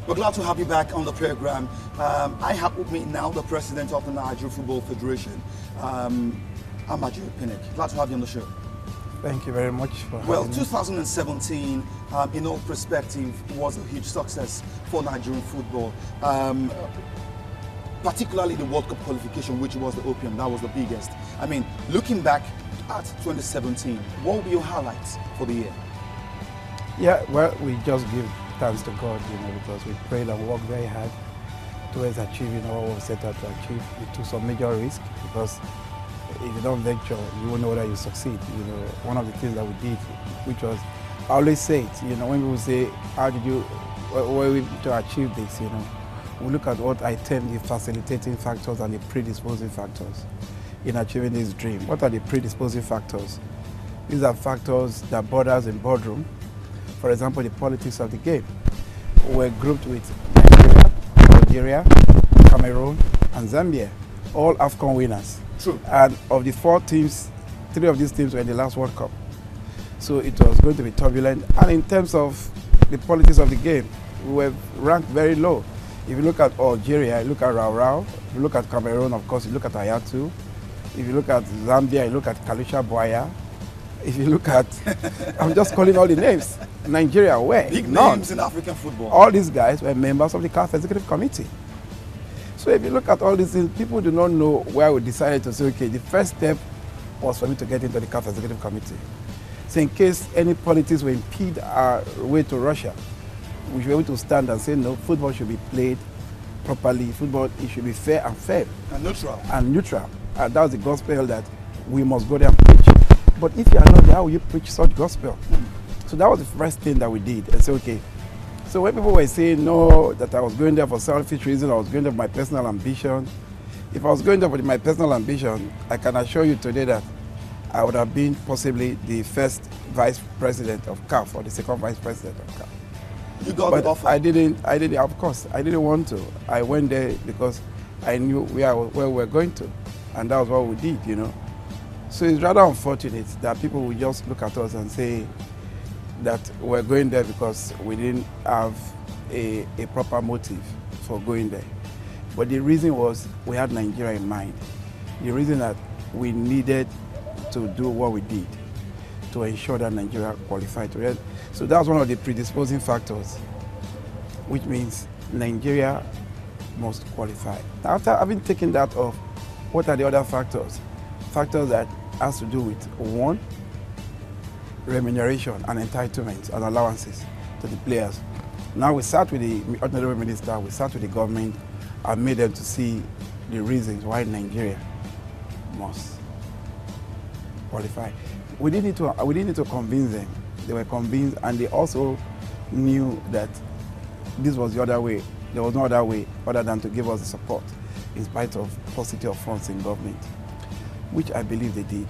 We're glad to have you back on the program. I have with me now the president of the Nigeria Football Federation, Amaju Pinnick. Glad to have you on the show. Thank you very much for having me. Well, 2017, in all perspective, was a huge success for Nigerian football. Particularly the World Cup qualification, which was the opium, that was the biggest. I mean, looking back at 2017, what will be your highlights for the year? Yeah, well, we just give thanks to God, because we prayed and worked very hard towards achieving what we set out to achieve. We took some major risk because if you don't venture, you won't know whether you succeed. One of the things that we did, which was, I always say it, when people say, how did you, were we to achieve this, we look at what I term the facilitating factors and the predisposing factors in achieving this dream. What are the predisposing factors? These are factors that borders in boardroom. For example, the politics of the game. We're grouped with Nigeria, Algeria, Cameroon, and Zambia, all AFCON winners. True. And of the 4 teams, 3 of these teams were in the last World Cup. So it was going to be turbulent. And in terms of the politics of the game, we were ranked very low. If you look at Algeria, you look at Rao. If you look at Cameroon, of course, you look at Ayatu. If you look at Zambia, you look at Kalisha Boya. If you look at, I'm just calling all the names. Nigeria, where? Big None. names in African football. All these guys were members of the CAF Executive Committee. So if you look at all these things, people do not know where we decided to say, okay, the first step was for me to get into the CAF Executive Committee. So in case any politics will impede our way to Russia, we should be able to stand and say, no, football should be played properly. Football, it should be fair and fair. And neutral. And neutral. And that was the gospel that we must go there and preach. But if you are not there, how will you preach such gospel? So that was the first thing that we did. And say, okay. So when people were saying, no, that I was going there for selfish reasons, I was going there for my personal ambition. If I was going there for my personal ambition, I can assure you today that I would have been possibly the first vice president of CAF or the second vice president of CAF. You got But the offer. I didn't, of course, I didn't want to. I went there because I knew where we were going to. And that was what we did, So it's rather unfortunate that people will just look at us and say that we're going there because we didn't have a proper motive for going there. But the reason was we had Nigeria in mind. The reason that we needed to do what we did to ensure that Nigeria qualified. So that was one of the predisposing factors, which means Nigeria must qualify. After having taken that off, what are the other factors? Factors that has to do with, 1, remuneration and entitlements and allowances to the players. Now we sat with the Honorable Minister, we sat with the government and made them to see the reasons why Nigeria must qualify. We didn't need to convince them. They were convinced, and they also knew that this was the other way. There was no other way other than to give us the support in spite of paucity of funds in government, which I believe they did,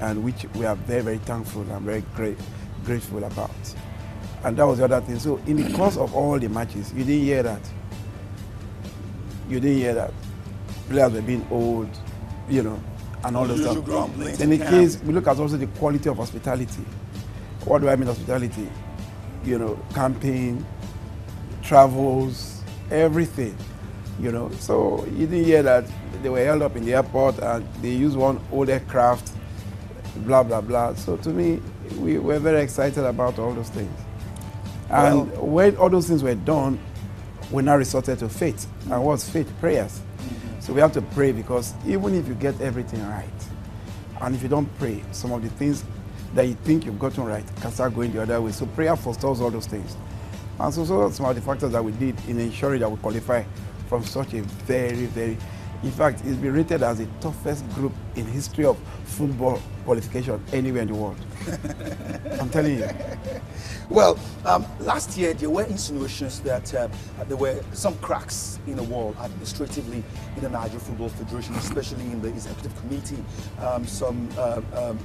and which we are very, very thankful and very grateful about. And that was the other thing. So in the course of all the matches, you didn't hear that. Players were being old, and all those stuff. In the case, we look at also the quality of hospitality. What do I mean hospitality? Camping, travels, everything. So you didn't hear that they were held up in the airport and they used one old aircraft, blah, blah, blah. So to me, we were very excited about all those things. And when all those things were done, we now resorted to faith. And what's faith? Prayers. So we have to pray, because even if you get everything right, and if you don't pray, some of the things that you think you've gotten right can start going the other way. So prayer forestals all those things. And so some of the factors that we did in ensuring that we qualify from such a very, very, in fact, it's been rated as the toughest group in history of football qualification anywhere in the world. I'm telling you. Well, last year there were insinuations that there were some cracks in the wall administratively in the Nigeria Football Federation, especially in the executive committee.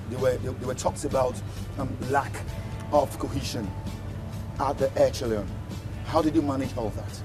There were talks about lack of cohesion at the echelon. How did you manage all that?